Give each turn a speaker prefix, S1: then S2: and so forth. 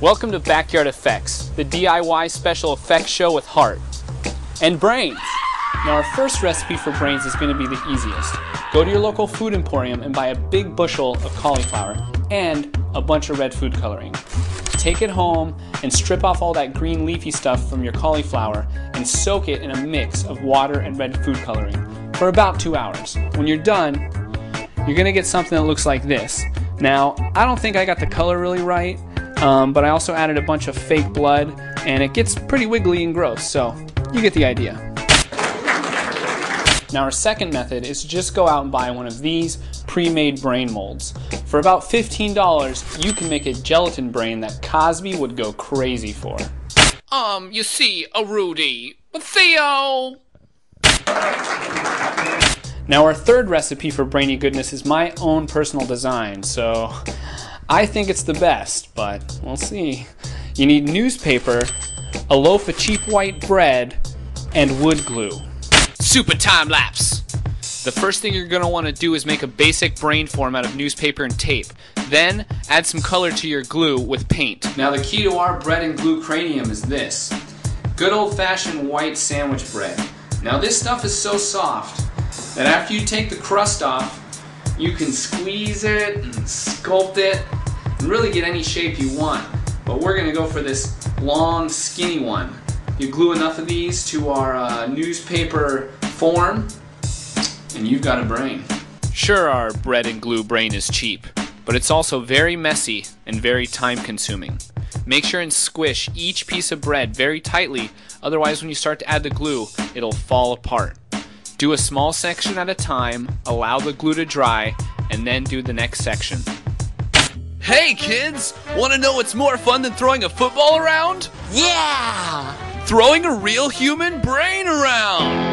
S1: Welcome to Backyard Effects, the DIY special effects show with heart. And brains! Now our first recipe for brains is going to be the easiest. Go to your local food emporium and buy a big bushel of cauliflower and a bunch of red food coloring. Take it home and strip off all that green leafy stuff from your cauliflower and soak it in a mix of water and red food coloring for about 2 hours. When you're done, you're going to get something that looks like this. Now, I don't think I got the color really right, but I also added a bunch of fake blood, and it gets pretty wiggly and gross, so you get the idea. Now our second method is to just go out and buy one of these pre-made brain molds. For about $15, you can make a gelatin brain that Cosby would go crazy for.
S2: You see, Rudy, but Theo!
S1: Now our third recipe for brainy goodness is my own personal design, so I think it's the best, but we'll see. You need newspaper, a loaf of cheap white bread, and wood glue.
S2: Super time lapse! The first thing you're going to want to do is make a basic brain form out of newspaper and tape. Then, add some color to your glue with paint.
S1: Now the key to our bread and glue cranium is this. Good old-fashioned white sandwich bread. Now this stuff is so soft that after you take the crust off, you can squeeze it and sculpt it and really get any shape you want. But we're going to go for this long, skinny one. You glue enough of these to our newspaper form, and you've got a brain.
S2: Sure, our bread and glue brain is cheap, but it's also very messy and very time-consuming. Make sure and squish each piece of bread very tightly, otherwise when you start to add the glue, it'll fall apart. Do a small section at a time, allow the glue to dry, and then do the next section. Hey kids! Want to know what's more fun than throwing a football around?
S3: Yeah!
S2: Throwing a real human brain around!